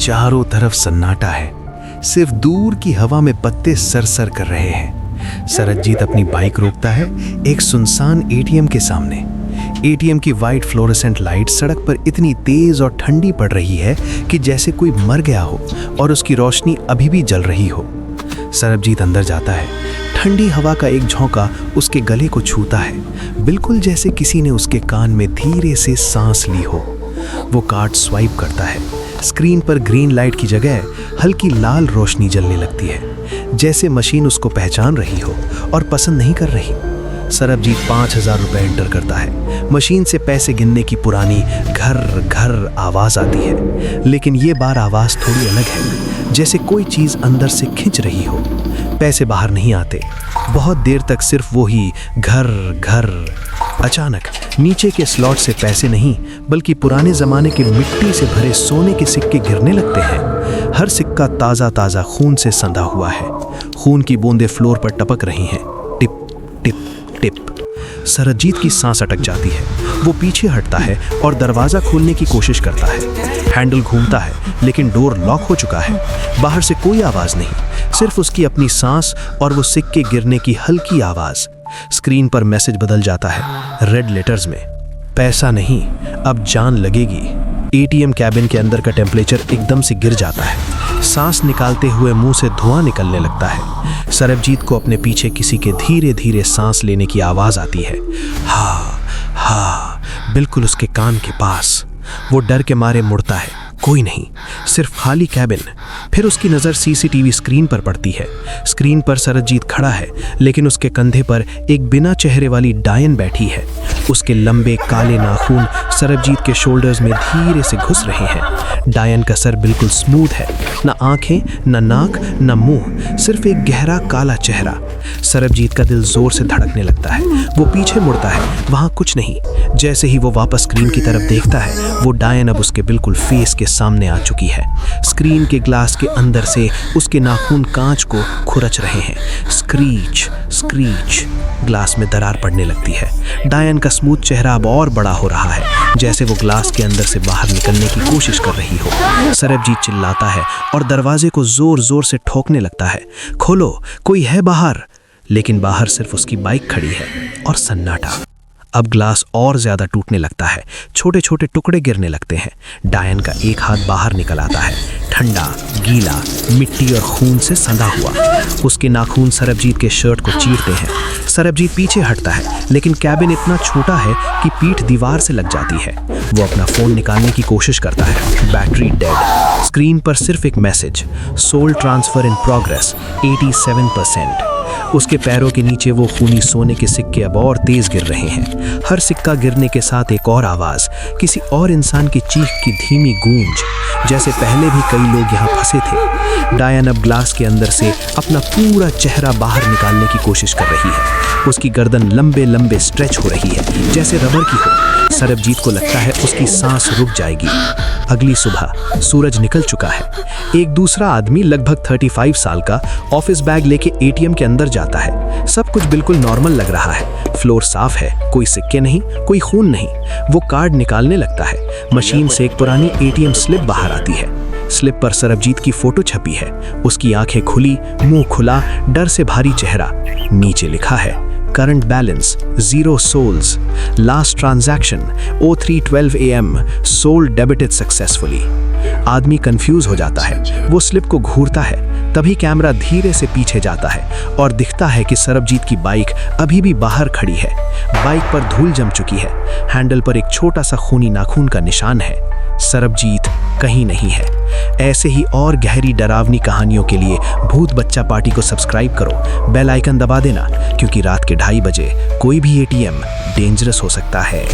चारों तरफ सन्नाटा है। सिर्फ दूर की हवा में पत्ते सरसर कर रहे हैं। सरबजीत अपनी बाइक रोकता है एक सुनसान एटीएम के सामने। एटीएम की वाइट फ्लोरेसेंट लाइट सड़क पर इतनी तेज और ठंडी पड़ रही है कि जैसे कोई मर गया हो और उसकी रोशनी अभी भी जल रही हो। सरबजीत अंदर जाता है। ठंडी हवा का एक झोंका उसके गले को छूता है, बिल्कुल जैसे किसी ने उसके कान में धीरे से सांस ली हो। वो कार्ड स्वाइप करता है। स्क्रीन पर ग्रीन लाइट की जगह हल्की लाल रोशनी जलने लगती है, जैसे मशीन उसको पहचान रही हो और पसंद नहीं कर रही। सरबजीत 5000 रुपये एंटर करता है। मशीन से पैसे गिनने की पुरानी घर घर आवाज़ आती है, लेकिन ये बार आवाज़ थोड़ी अलग है, जैसे कोई चीज़ अंदर से खिंच रही हो। पैसे बाहर नहीं आते। बहुत देर तक सिर्फ वो ही घर घर। अचानक नीचे के स्लॉट से पैसे नहीं बल्कि पुराने ज़माने के मिट्टी से भरे सोने के सिक्के गिरने लगते हैं। हर सिक्का ताज़ा ताज़ा खून से संधा हुआ है। खून की बूंदें फ्लोर पर टपक रही हैं। Tip tip tip. सरबजीत की सांस अटक जाती है। वो पीछे हटता है और दरवाज़ा खोलने की कोशिश करता है। हैंडल घूमता है, लेकिन डोर लॉक हो चुका है। बाहर से कोई आवाज़ नहीं, सिर्फ उसकी अपनी सांस और वो सिक्के गिरने की हल्की आवाज़। स्क्रीन पर मैसेज बदल जाता है, रेड लेटर्स में, पैसा नहीं, अब जान लगेगी। एटीएम कैबिन के अंदर का टेम्परेचर एकदम से गिर जाता है। सांस निकालते हुए मुंह से धुआं निकलने लगता है। सरबजीत को अपने पीछे किसी के धीरे धीरे सांस लेने की आवाज़ आती है। हा हा, बिल्कुल उसके कान के पास। वो डर के मारे मुड़ता है, कोई नहीं, सिर्फ खाली कैबिन। फिर उसकी नज़र सीसीटीवी स्क्रीन पर पड़ती है। स्क्रीन पर सरबजीत खड़ा है, लेकिन उसके कंधे पर एक बिना चेहरे वाली डायन बैठी है। उसके लंबे काले नाखून सरबजीत के शोल्डर्स में धीरे से घुस रहे हैं। डायन का सर बिल्कुल स्मूथ है, न आंखें, न नाक, न मुंह, सिर्फ एक गहरा काला चेहरा। सरबजीत का दिल जोर से धड़कने लगता है। वो पीछे मुड़ता है, वहाँ कुछ नहीं। जैसे ही वो वापस स्क्रीन की तरफ देखता है, वो डायन अब उसके बिल्कुल फेस के सामने आ चुकी है। स्क्रीन के ग्लास के अंदर से उसके नाखून कांच को खुरच रहे हैं। Screech screech. ग्लास में दरार पड़ने लगती है। डायन का स्मूथ चेहरा अब और बड़ा हो रहा है, जैसे वो ग्लास के अंदर से बाहर निकलने की कोशिश कर रही हो। सरबजीत चिल्लाता है और दरवाजे को जोर जोर से ठोकने लगता है, खोलो, कोई है बाहर। लेकिन बाहर सिर्फ उसकी बाइक खड़ी है और सन्नाटा। अब ग्लास और ज्यादा टूटने लगता है, छोटे छोटे टुकड़े गिरने लगते हैं। डायन का एक हाथ बाहर निकल आता है, ठंडा, गीला, मिट्टी और खून से संधा हुआ। उसके नाखून सरबजीत के शर्ट को चीरते हैं। सरबजीत पीछे हटता है, लेकिन कैबिन इतना छोटा है कि पीठ दीवार से लग जाती है। वो अपना फोन निकालने की कोशिश करता है, बैटरी डेड। स्क्रीन पर सिर्फ एक message, soul transfer in progress 87%। उसके पैरों के नीचे वो खूनी सोने के सिक्के अब और तेज गिर रहे हैं। हर सिक्का गिरने के साथ एक और आवाज़, किसी और इंसान की चीख की धीमी गूंज, जैसे पहले भी कई लोग यहाँ फंसे थे। डायन अब ग्लास के अंदर से अपना पूरा चेहरा बाहर निकालने की कोशिश कर रही है। उसकी गर्दन लंबे लंबे स्ट्रेच हो रही है, जैसे रबर की हो। सरबजीत को लगता है उसकी सांस रुक जाएगी। अगली सुबह सूरज निकल चुका है। एक दूसरा आदमी लगभग 35 साल का ऑफिस बैग लेके एटीएम के अंदर जाता है। सब कुछ बिल्कुल नॉर्मल लग रहा है। फ्लोर साफ है, कोई सिक्के नहीं, कोई खून नहीं। वो कार्ड निकालने लगता है। मशीन से एक पुरानी एटीएम स्लिप बाहर आती है। स्लिप पर सरबजीत की फोटो छपी है। उसकी आंखें खुली, मुंह खुला, डर से भारी चेहरा। नीचे लिखा है, current balance 0 souls, last transaction 03:12 AM, soul debited successfully. आदमी कंफ्यूज हो जाता है। वो स्लिप को घूरता है, तभी कैमरा धीरे से पीछे जाता है और दिखता है कि सरबजीत की बाइक अभी भी बाहर खड़ी है। बाइक पर धूल जम चुकी है। हैंडल पर एक छोटा सा खूनी नाखून का निशान है। सरबजीत कहीं नहीं है। ऐसे ही और गहरी डरावनी कहानियों के लिए भूत बच्चा पार्टी को सब्सक्राइब करो, बेल आइकन दबा देना, क्योंकि रात के 2:30 बजे कोई भी एटीएम डेंजरस हो सकता है।